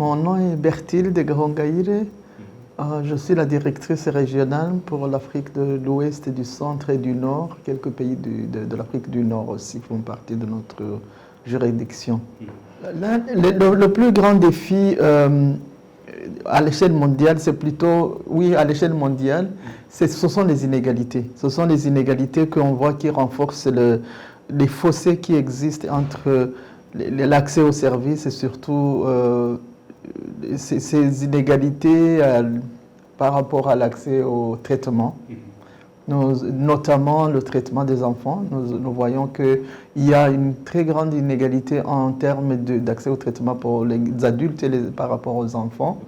mon nom est Berthilde Gahongayire. Je suis la directrice régionale pour l'Afrique de l'Ouest, du Centre et du Nord. Quelques pays de l'Afrique du Nord aussi font partie de notre juridiction. Le plus grand défi à l'échelle mondiale, c'est plutôt, oui, à l'échelle mondiale, ce sont les inégalités. Ce sont les inégalités qu'on voit qui renforcent les fossés qui existent entre l'accès aux services et surtout ces inégalités par rapport à l'accès au traitement. Notamment le traitement des enfants. Nous voyons qu'il y a une très grande inégalité en termes d'accès au traitement pour les adultes et par rapport aux enfants,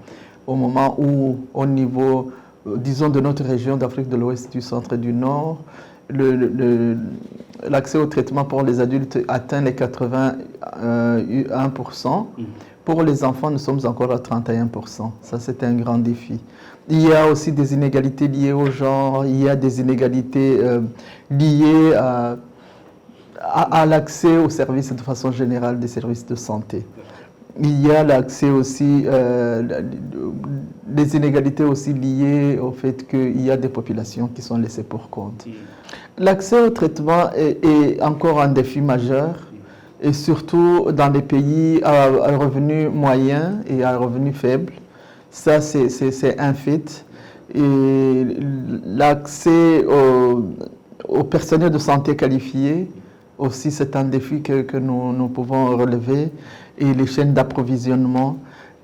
au moment où, au niveau, disons, de notre région d'Afrique de l'Ouest, du Centre et du Nord, l'accès au traitement pour les adultes atteint les 81%. Pour les enfants, nous sommes encore à 31%. Ça, c'est un grand défi. Il y a aussi des inégalités liées au genre, il y a des inégalités liées à l'accès aux services de façon générale des services de santé. Il y a l'accès aussi, des inégalités aussi liées au fait qu'il y a des populations qui sont laissées pour compte. L'accès au traitement est encore un défi majeur, et surtout dans les pays à revenus moyens et à revenus faibles. Ça, c'est un fait. Et l'accès au personnel de santé qualifié, aussi, c'est un défi que nous pouvons relever. Et les chaînes d'approvisionnement.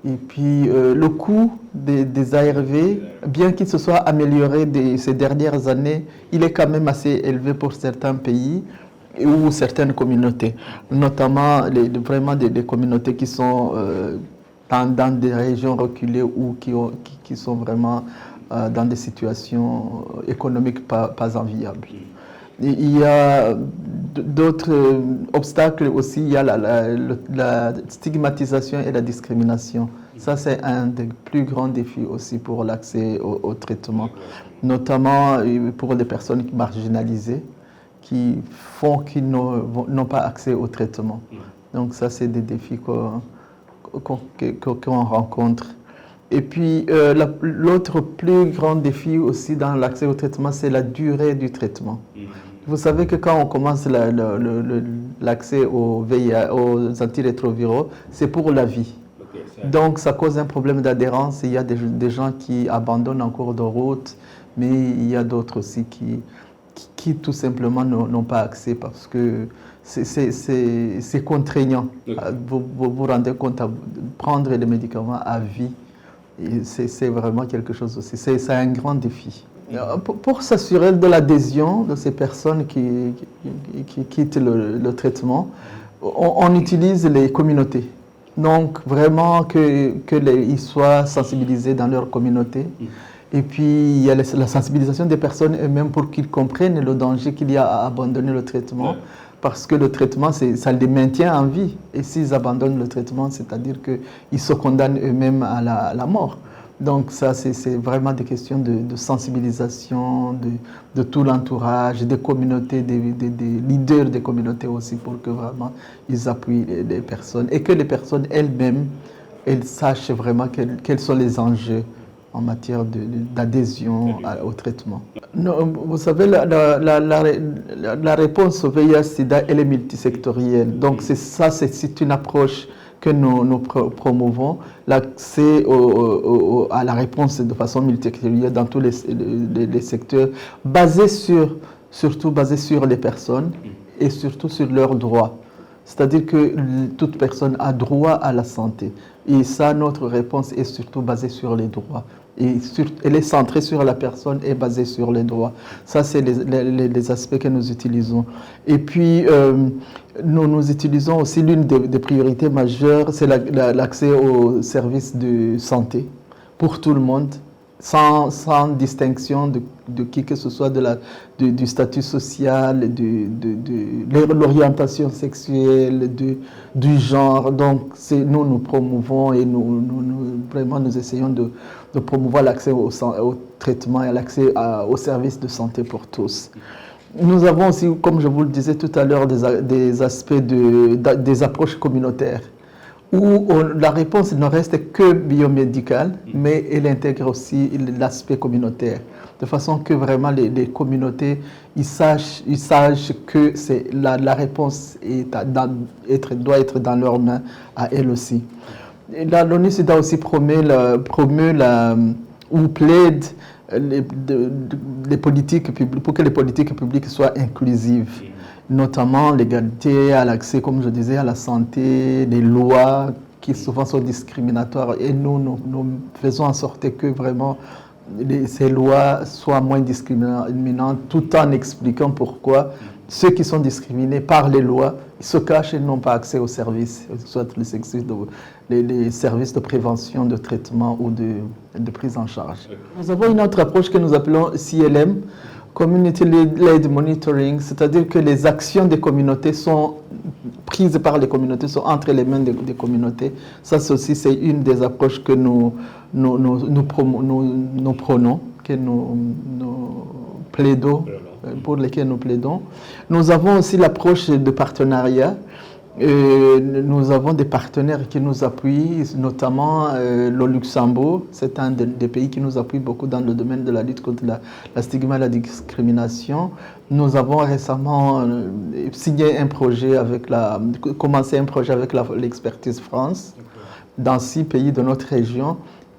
Et puis, le coût des ARV, bien qu'il se soit amélioré ces dernières années, il est quand même assez élevé pour certains pays ou certaines communautés, notamment vraiment des communautés qui sont dans des régions reculées ou qui sont vraiment dans des situations économiques pas enviables. Il y a d'autres obstacles aussi, il y a la stigmatisation et la discrimination. Ça, c'est un des plus grands défis aussi pour l'accès au traitement, notamment pour les personnes marginalisées qui n'ont pas accès au traitement. Donc ça, c'est des défis qu'on rencontre. Et puis, l'autre plus grand défi aussi dans l'accès au traitement, c'est la durée du traitement. Vous savez que quand on commence l'accès aux antirétroviraux, c'est pour la vie. Donc, ça cause un problème d'adhérence. Il y a des gens qui abandonnent en cours de route, mais il y a d'autres aussi qui tout simplement n'ont pas accès parce que c'est contraignant. Vous vous rendez compte, prendre les médicaments à vie, c'est vraiment quelque chose aussi. C'est un grand défi. Pour s'assurer de l'adhésion de ces personnes qui quittent le traitement, on utilise les communautés. Donc, vraiment qu'ils soient sensibilisés dans leur communauté. Et puis, il y a la sensibilisation des personnes eux-mêmes pour qu'ils comprennent le danger qu'il y a à abandonner le traitement. Parce que le traitement, ça les maintient en vie. Et s'ils abandonnent le traitement, c'est-à-dire qu'ils se condamnent eux-mêmes à la mort. Donc ça, c'est vraiment des questions de sensibilisation de tout l'entourage, des communautés, des leaders des communautés aussi, pour que vraiment ils appuient les personnes. Et que les personnes elles-mêmes, elles sachent vraiment quels sont les enjeux en matière d'adhésion au traitement. Vous savez, la réponse au VIH-Sida, elle est multisectorielle. Donc c'est une approche que nous promouvons, l'accès à la réponse de façon multisectorielle dans tous les secteurs, surtout basé sur les personnes et surtout sur leurs droits. C'est-à-dire que toute personne a droit à la santé. Et ça, notre réponse est surtout basée sur les droits. Et elle est centrée sur la personne et basée sur les droits. Ça, c'est les aspects que nous utilisons. Et puis, nous utilisons aussi l'une des priorités majeures, c'est l'accès aux services de santé pour tout le monde, sans distinction de qui que ce soit, du statut social, de l'orientation sexuelle, du genre. Donc, nous promouvons et vraiment nous essayons de promouvoir l'accès au traitement et l'accès aux services de santé pour tous. Nous avons aussi, comme je vous le disais tout à l'heure, des aspects des approches communautaires. où la réponse ne reste que biomédicale, mais elle intègre aussi l'aspect communautaire, de façon que vraiment les communautés ils sachent que la réponse doit être dans leurs mains à elles aussi. L'ONU-SIDA aussi ou plaide les politiques publiques, pour que les politiques publiques soient inclusives, notamment l'égalité à l'accès, comme je disais, à la santé, les lois qui souvent sont discriminatoires. Et nous faisons en sorte que vraiment ces lois soient moins discriminantes, tout en expliquant pourquoi ceux qui sont discriminés par les lois se cachent et n'ont pas accès aux services, soit les services de prévention, de traitement ou de prise en charge. Nous avons une autre approche que nous appelons CLM, Community Led Monitoring, c'est-à-dire que les actions des communautés sont prises par les communautés, sont entre les mains des communautés. Ça aussi, c'est une des approches que nous prenons, que nous plaidons, pour lesquelles nous plaidons. Nous avons aussi l'approche de partenariat. Nous avons des partenaires qui nous appuient, notamment le Luxembourg. C'est un des pays qui nous appuie beaucoup dans le domaine de la lutte contre la stigma et la discrimination. Nous avons récemment commencé un projet avec l'Expertise France dans 6 pays de notre région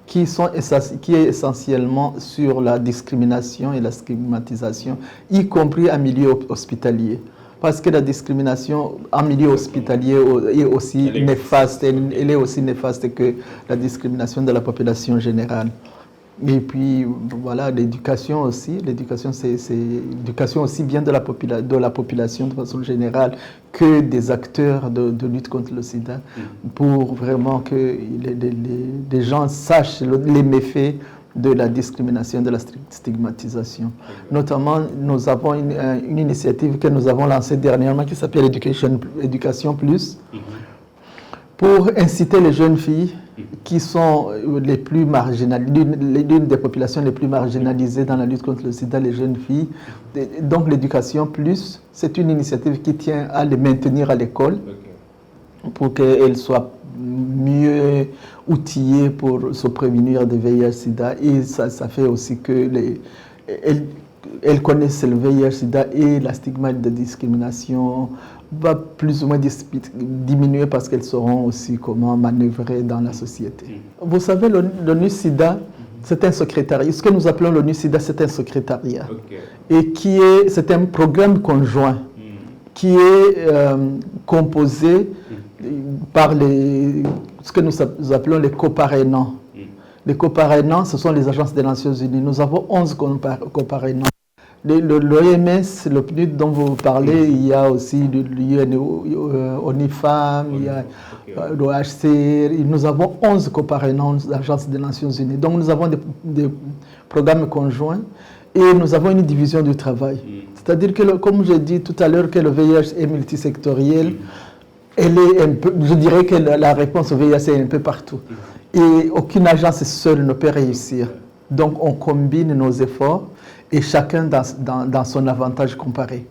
qui est essentiellement sur la discrimination et la stigmatisation, y compris en milieu hospitalier. Parce que la discrimination en milieu hospitalier est aussi néfaste, elle est aussi néfaste que la discrimination de la population générale. Et puis voilà, l'éducation aussi, c'est l'éducation aussi bien de la population de façon générale que des acteurs de lutte contre le sida, pour vraiment que les gens sachent les méfaits de la discrimination, de la stigmatisation. Notamment, nous avons une initiative que nous avons lancée dernièrement qui s'appelle Éducation Plus, pour inciter les jeunes filles qui sont les plus marginalisées, l'une des populations les plus marginalisées dans la lutte contre le sida, les jeunes filles. Donc l'éducation plus, c'est une initiative qui tient à les maintenir à l'école pour qu'elles soient mieux outillées pour se prémunir de VIH-Sida. Et ça fait aussi que elles connaissent le VIH-Sida et la stigmate de discrimination va plus ou moins diminuer parce qu'elles sauront aussi comment manœuvrer dans la société. Vous savez, l'ONU-SIDA, c'est un secrétariat. Ce que nous appelons l'ONU-SIDA, c'est un secrétariat. Et c'est un programme conjoint qui est composé par ce que nous appelons les coparrainants. Les coparrainants, ce sont les agences des Nations Unies. Nous avons 11 coparrainants. L'OMS, le PNUD dont vous parlez, il y a aussi l'ONIFAM, il y a l'OHCR. Nous avons 11 coparrainants d'agences des Nations Unies. Donc nous avons des programmes conjoints et nous avons une division du travail. C'est-à-dire que, comme j'ai dit tout à l'heure, que le VIH est multisectoriel, je dirais que la réponse au VIH est un peu partout. Et aucune agence seule ne peut réussir. Donc on combine nos efforts et chacun dans son avantage comparé.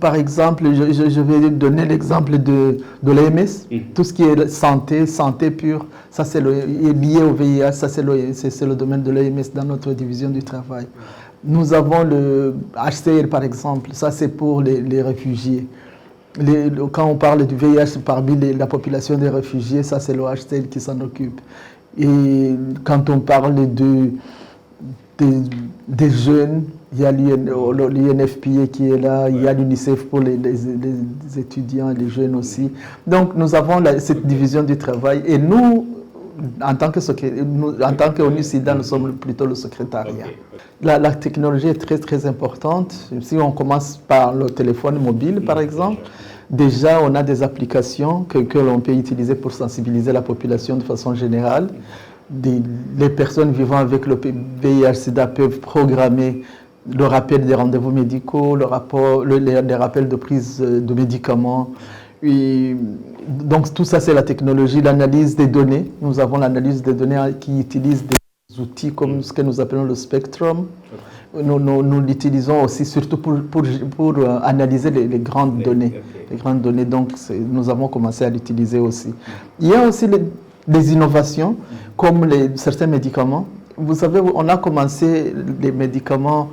Par exemple, je vais donner l'exemple de l'OMS. Tout ce qui est santé pure, ça c'est lié au VIH, ça c'est le domaine de l'OMS dans notre division du travail. Nous avons le HCR par exemple, ça c'est pour les réfugiés. Quand on parle du VIH parmi la population des réfugiés, ça c'est le HCR qui s'en occupe. Et quand on parle des jeunes, il y a l'UNFPA qui est là, il y a l'UNICEF pour les étudiants et les jeunes aussi. Donc nous avons cette division du travail et nous, en tant qu'ONU-SIDA, nous sommes plutôt le secrétariat. La technologie est très très importante. Si on commence par le téléphone mobile par exemple, déjà on a des applications que l'on peut utiliser pour sensibiliser la population de façon générale. Les personnes vivant avec le VIH-Sida peuvent programmer le rappel des rendez-vous médicaux, les rappels de prise de médicaments. Et donc tout ça c'est la technologie, l'analyse des données. Nous avons l'analyse des données qui utilise des outils comme ce que nous appelons le Spectrum, nous l'utilisons aussi surtout pour analyser les grandes données. Les grandes données, donc nous avons commencé à l'utiliser aussi. Il y a aussi des innovations comme certains médicaments. Vous savez, on a commencé les médicaments,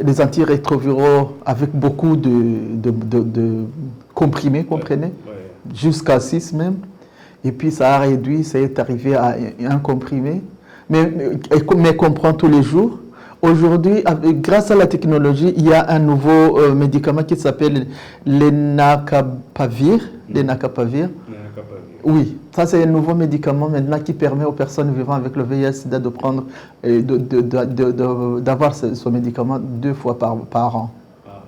les antirétroviraux avec beaucoup de comprimés, comprenez, jusqu'à 6 même. Et puis ça a réduit, ça est arrivé à un comprimé, mais qu'on prend tous les jours. Aujourd'hui, grâce à la technologie, il y a un nouveau médicament qui s'appelle l'Enacapavir. Oui, ça c'est un nouveau médicament maintenant qui permet aux personnes vivant avec le VIH-Sida de prendre, d'avoir ce médicament 2 fois par an,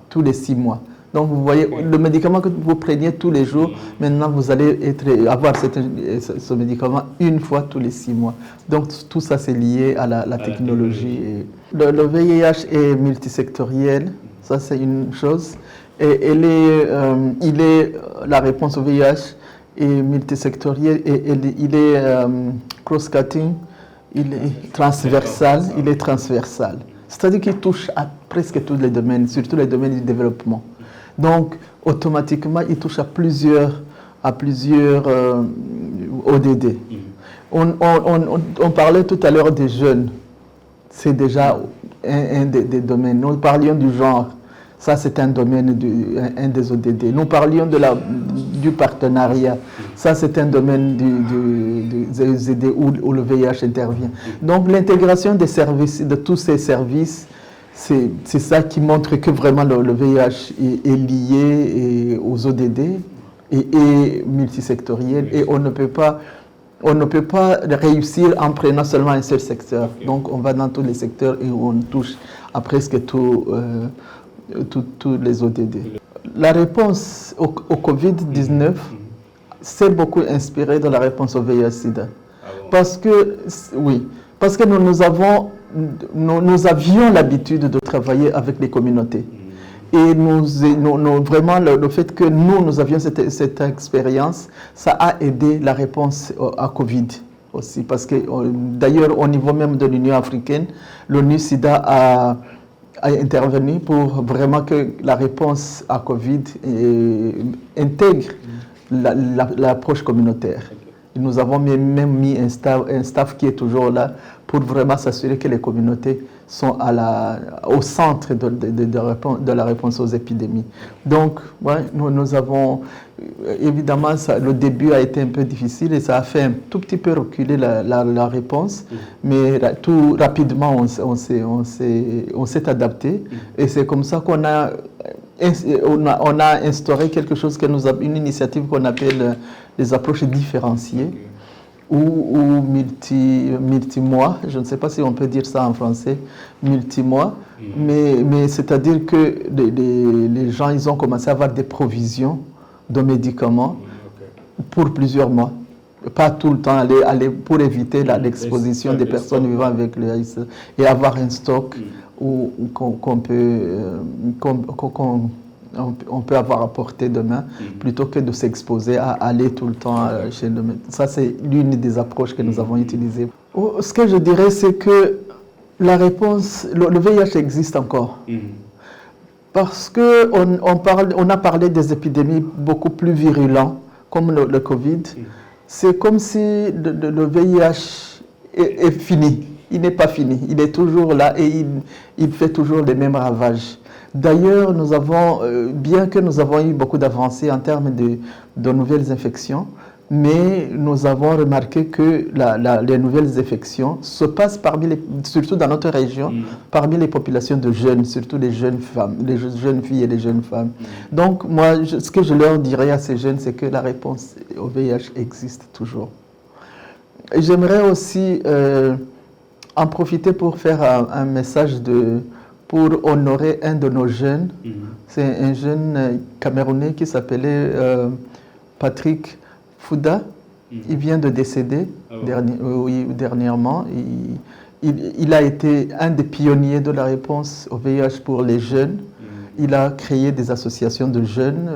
tous les 6 mois. Donc vous voyez, le médicament que vous preniez tous les jours, maintenant vous allez avoir ce médicament 1 fois tous les 6 mois. Donc tout ça c'est lié à la technologie. Le VIH est multisectoriel, ça c'est une chose. Et la réponse au VIH est multisectorielle et il est cross-cutting, il est transversal, C'est-à-dire qu'il touche à presque tous les domaines, surtout les domaines du développement. Donc, automatiquement, il touche à plusieurs ODD. On parlait tout à l'heure des jeunes. C'est déjà un des domaines. Nous parlions du genre. Ça, c'est un domaine, un des ODD. Nous parlions du partenariat. Ça, c'est un domaine des ODD où le VIH intervient. Donc, l'intégration des services, de tous ces services, c'est ça qui montre que vraiment le VIH est lié aux ODD et multisectoriel. Et on ne peut pas réussir en prenant seulement un seul secteur. Donc on va dans tous les secteurs et on touche à presque tous les ODD. La réponse au Covid-19 s'est beaucoup inspirée de la réponse au VIH-Sida. Parce que nous avions l'habitude de travailler avec les communautés. Et vraiment, le fait que nous avions cette expérience, ça a aidé la réponse à Covid aussi. Parce que, d'ailleurs, au niveau même de l'Union africaine, l'ONU-SIDA a intervenu pour vraiment que la réponse à Covid intègre l'approche communautaire. Nous avons même mis un staff qui est toujours là pour vraiment s'assurer que les communautés sont au centre de la réponse aux épidémies. Donc, nous avons, évidemment, le début a été un peu difficile et ça a fait un tout petit peu reculer la réponse, mais tout rapidement, on s'est adapté et c'est comme ça qu'on a instauré quelque chose une initiative qu'on appelle les approches différenciées ou multi-mois, je ne sais pas si on peut dire ça en français, multi-mois, mais c'est-à-dire que les gens, ils ont commencé à avoir des provisions de médicaments pour plusieurs mois. Pas tout le temps aller pour éviter l'exposition des personnes vivant avec le HIV et avoir un stock qu'on peut avoir à portée de main plutôt que de s'exposer à aller tout le temps chez le médecin. Ça, c'est l'une des approches que nous avons utilisées. Ce que je dirais, c'est que la réponse, le VIH existe encore. Parce qu'on a parlé des épidémies beaucoup plus virulentes, comme le Covid. C'est comme si le VIH est fini. Il n'est pas fini. Il est toujours là et il fait toujours les mêmes ravages. D'ailleurs, bien que nous avons eu beaucoup d'avancées en termes de nouvelles infections, mais nous avons remarqué que les nouvelles infections se passent surtout dans notre région, parmi les populations de jeunes, surtout les jeunes femmes, les jeunes filles et les jeunes femmes. Donc, moi, ce que je leur dirais à ces jeunes, c'est que la réponse au VIH existe toujours. J'aimerais aussi en profiter pour faire un message pour honorer un de nos jeunes. C'est un jeune Camerounais qui s'appelait Patrick Fouda. Il vient de décéder dernièrement. Il a été un des pionniers de la réponse au VIH pour les jeunes. Il a créé des associations de jeunes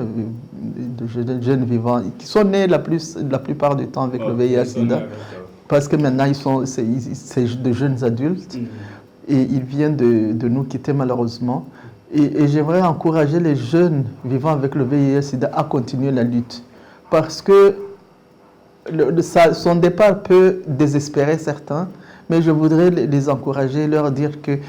vivants qui sont nés la plupart du temps avec le VIH-Sida. Parce que maintenant, c'est de jeunes adultes. et il vient de nous quitter malheureusement. Et j'aimerais encourager les jeunes vivant avec le VIH-Sida à continuer la lutte. Parce que son départ peut désespérer certains, mais je voudrais les encourager, leur dire que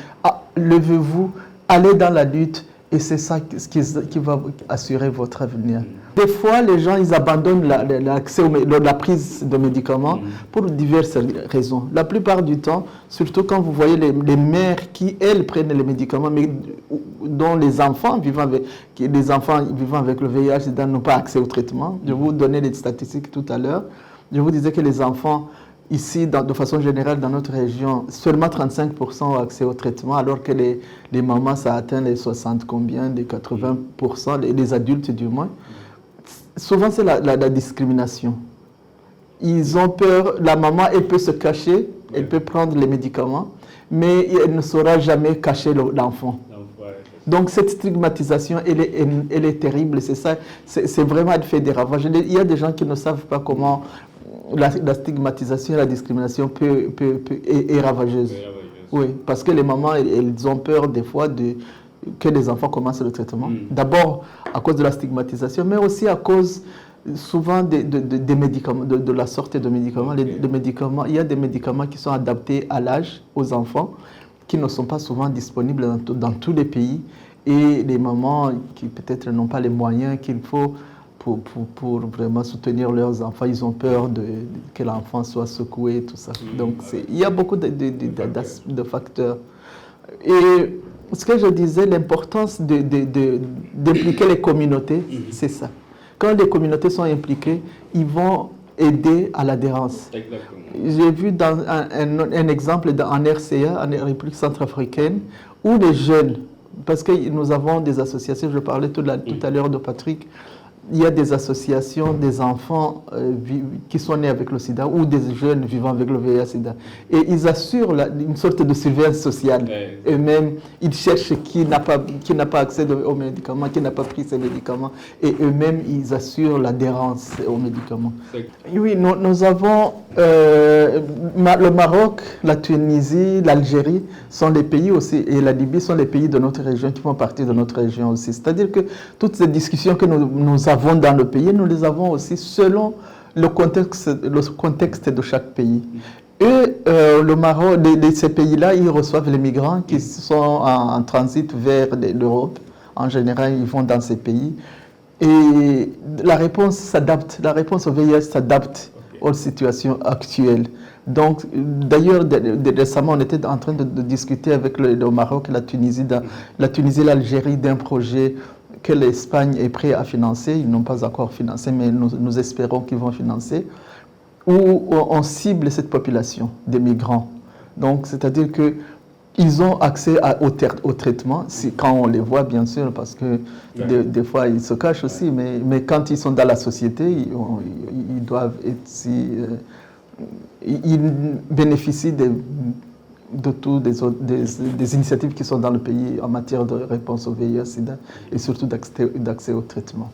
levez-vous, allez dans la lutte, et c'est ça qui va assurer votre avenir. Des fois, les gens, ils abandonnent l'accès la prise de médicaments pour diverses raisons. La plupart du temps, surtout quand vous voyez les mères qui, elles, prennent les médicaments, mais dont les enfants vivant avec le VIH n'ont pas accès au traitement. Je vais vous donner les statistiques tout à l'heure. Je vous disais que les enfants, ici, de façon générale, dans notre région, seulement 35% ont accès au traitement, alors que les mamans, ça atteint les 60 combien, les 80%, les adultes du moins. Souvent, c'est la discrimination. Ils ont peur, la maman, elle peut se cacher, elle peut prendre les médicaments, mais elle ne saura jamais cacher l'enfant. Donc cette stigmatisation, elle est terrible, c'est ça, c'est vraiment, elle fait des ravages. Il y a des gens qui ne savent pas comment la stigmatisation et la discrimination est ravageuse. Oui, parce que les mamans, elles ont peur des fois que les enfants commencent le traitement. D'abord à cause de la stigmatisation, mais aussi à cause souvent des médicaments, de la sortie de médicaments. Les médicaments. Il y a des médicaments qui sont adaptés à l'âge, aux enfants, qui ne sont pas souvent disponibles dans tous les pays. Et les mamans qui peut-être n'ont pas les moyens qu'il faut pour vraiment soutenir leurs enfants, ils ont peur que l'enfant soit secoué, tout ça. Donc il y a beaucoup de facteurs. Et ce que je disais, l'importance d'impliquer les communautés, c'est ça. Quand les communautés sont impliquées, ils vont aider à l'adhérence. J'ai vu dans un exemple en RCA, en République centrafricaine, où les jeunes, parce que nous avons des associations, je parlais tout à l'heure de Patrick, il y a des associations des enfants qui sont nés avec le sida ou des jeunes vivant avec le VIH-Sida. Et ils assurent une sorte de surveillance sociale. Eux-mêmes, ils cherchent qui n'a pas accès aux médicaments, qui n'a pas pris ces médicaments. Et eux-mêmes, ils assurent l'adhérence aux médicaments. Oui, nous avons le Maroc, la Tunisie, l'Algérie sont les pays aussi, et la Libye sont les pays de notre région qui font partie de notre région aussi. C'est-à-dire que toutes ces discussions que nous avons dans le pays, nous les avons aussi selon le contexte de chaque pays. Et le Maroc, ces pays-là, ils reçoivent les migrants qui sont en transit vers l'Europe. En général, ils vont dans ces pays. Et la réponse s'adapte, la réponse au VIH s'adapte aux situations actuelles. Donc, d'ailleurs, récemment, on était en train de discuter avec le Maroc, la Tunisie et l'Algérie d'un projet que l'Espagne est prête à financer. Ils n'ont pas encore financé, mais nous espérons qu'ils vont financer, où on cible cette population des migrants. Donc, c'est-à-dire qu'ils ont accès au traitement, quand on les voit, bien sûr, parce que des fois, ils se cachent aussi, mais quand ils sont dans la société, ils doivent être ils bénéficient de toutes des initiatives qui sont dans le pays en matière de réponse au VIH-Sida et surtout d'accès au traitement.